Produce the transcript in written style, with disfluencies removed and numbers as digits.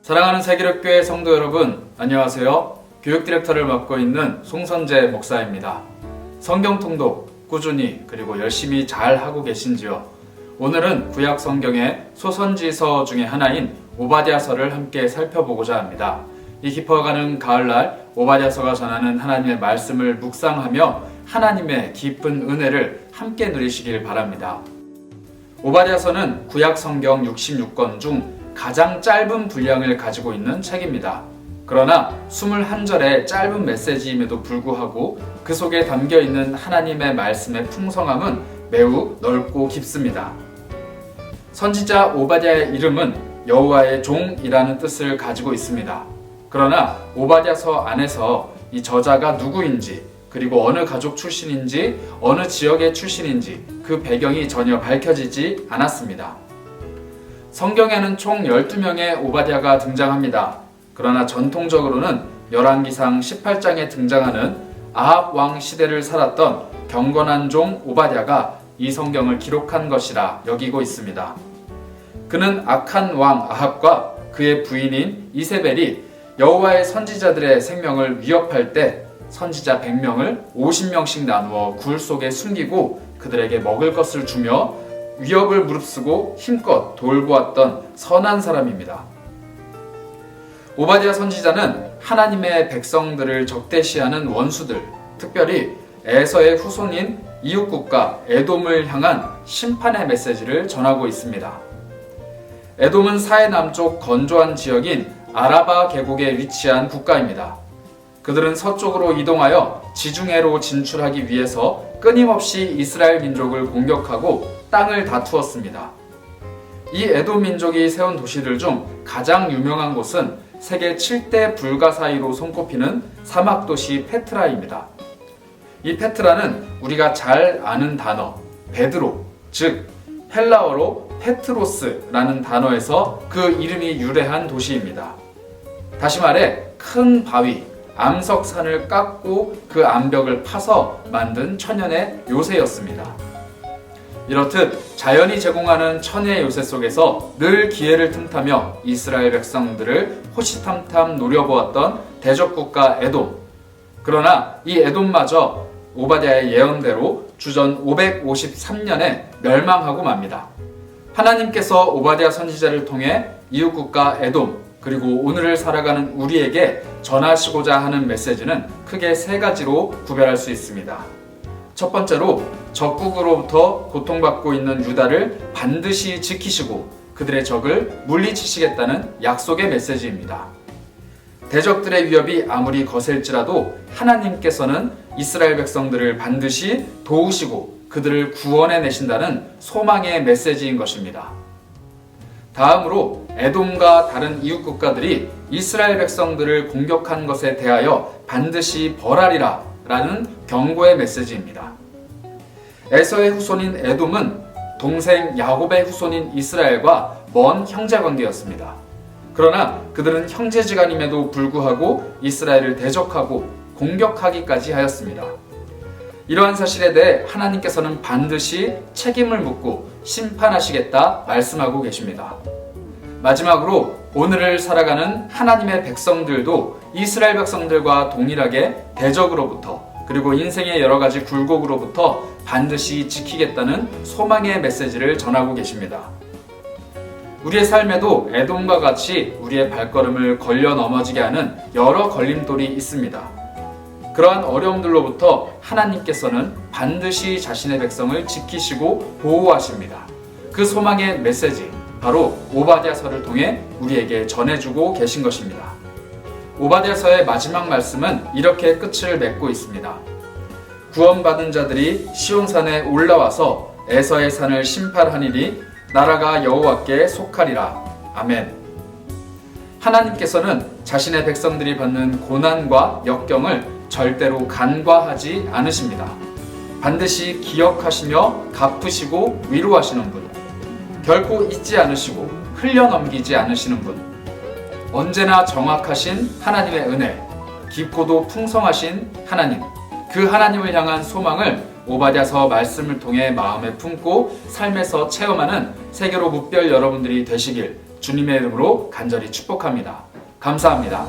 사랑하는 세기력교회 성도 여러분, 안녕하세요. 교육 디렉터를 맡고 있는 송선재 목사입니다. 성경 통독 꾸준히 그리고 열심히 잘 하고 계신지요? 오늘은 구약 성경의 소선지서 중에 하나인 오바댜서를 함께 살펴보고자 합니다. 이 깊어가는 가을날 오바댜서가 전하는 하나님의 말씀을 묵상하며 하나님의 깊은 은혜를 함께 누리시길 바랍니다. 오바댜서는 구약 성경 66권 중 가장 짧은 분량을 가지고 있는 책입니다. 그러나 21절의 짧은 메시지임에도 불구하고 그 속에 담겨있는 하나님의 말씀의 풍성함은 매우 넓고 깊습니다. 선지자 오바댜의 이름은 여호와의 종이라는 뜻을 가지고 있습니다. 그러나 오바댜서 안에서 이 저자가 누구인지, 그리고 어느 가족 출신인지, 어느 지역의 출신인지 그 배경이 전혀 밝혀지지 않았습니다. 성경에는 총 12명의 오바댜가 등장합니다. 그러나 전통적으로는 열왕기상 18장에 등장하는 아합 왕 시대를 살았던 경건한 종 오바댜가 이 성경을 기록한 것이라 여기고 있습니다. 그는 악한 왕 아합과 그의 부인인 이세벨이 여호와의 선지자들의 생명을 위협할 때 선지자 100명을 50명씩 나누어 굴 속에 숨기고 그들에게 먹을 것을 주며 위협을 무릅쓰고 힘껏 돌보았던 선한 사람입니다. 오바댜 선지자는 하나님의 백성들을 적대시하는 원수들, 특별히 에서의 후손인 이웃국가 에돔을 향한 심판의 메시지를 전하고 있습니다. 에돔은 사해 남쪽 건조한 지역인 아라바 계곡에 위치한 국가입니다. 그들은 서쪽으로 이동하여 지중해로 진출하기 위해서 끊임없이 이스라엘 민족을 공격하고 땅을 다투었습니다. 이 에돔 민족이 세운 도시들 중 가장 유명한 곳은 세계 7대 불가 사이로 손꼽히는 사막 도시 페트라입니다. 이 페트라는 우리가 잘 아는 단어 베드로, 즉 헬라어로 페트로스라는 단어에서 그 이름이 유래한 도시입니다. 다시 말해 큰 바위, 암석산을 깎고 그 암벽을 파서 만든 천연의 요새였습니다. 이렇듯 자연이 제공하는 천혜의 요새 속에서 늘 기회를 틈타며 이스라엘 백성들을 호시탐탐 노려보았던 대적국가 에돔. 그러나 이 에돔마저 오바댜의 예언대로 주전 553년에 멸망하고 맙니다. 하나님께서 오바댜 선지자를 통해 이웃국가 에돔, 그리고 오늘을 살아가는 우리에게 전하시고자 하는 메시지는 크게 세 가지로 구별할 수 있습니다. 첫 번째로 적국으로부터 고통받고 있는 유다를 반드시 지키시고 그들의 적을 물리치시겠다는 약속의 메시지입니다. 대적들의 위협이 아무리 거셀지라도 하나님께서는 이스라엘 백성들을 반드시 도우시고 그들을 구원해 내신다는 소망의 메시지인 것입니다. 다음으로 에돔과 다른 이웃 국가들이 이스라엘 백성들을 공격한 것에 대하여 반드시 벌하리라 라는 경고의 메시지입니다. 에서의 후손인 에돔은 동생 야곱의 후손인 이스라엘과 먼 형제관계였습니다. 그러나 그들은 형제지간임에도 불구하고 이스라엘을 대적하고 공격하기까지 하였습니다. 이러한 사실에 대해 하나님께서는 반드시 책임을 묻고 심판하시겠다 말씀하고 계십니다. 마지막으로 오늘을 살아가는 하나님의 백성들도 이스라엘 백성들과 동일하게 대적으로부터 그리고 인생의 여러 가지 굴곡으로부터 반드시 지키겠다는 소망의 메시지를 전하고 계십니다. 우리의 삶에도 에돔과 같이 우리의 발걸음을 걸려 넘어지게 하는 여러 걸림돌이 있습니다. 그러한 어려움들로부터 하나님께서는 반드시 자신의 백성을 지키시고 보호하십니다. 그 소망의 메시지, 바로 오바댜서를 통해 우리에게 전해주고 계신 것입니다. 오바댜서의 마지막 말씀은 이렇게 끝을 맺고 있습니다. 구원받은 자들이 시온산에 올라와서 에서의 산을 심판하니니 나라가 여호와께 속하리라. 아멘. 하나님께서는 자신의 백성들이 받는 고난과 역경을 절대로 간과하지 않으십니다. 반드시 기억하시며 갚으시고 위로하시는 분, 결코 잊지 않으시고 흘려넘기지 않으시는 분, 언제나 정확하신 하나님의 은혜, 깊고도 풍성하신 하나님, 그 하나님을 향한 소망을 오바댜서 말씀을 통해 마음에 품고 삶에서 체험하는 세계로 무별 여러분들이 되시길 주님의 이름으로 간절히 축복합니다. 감사합니다.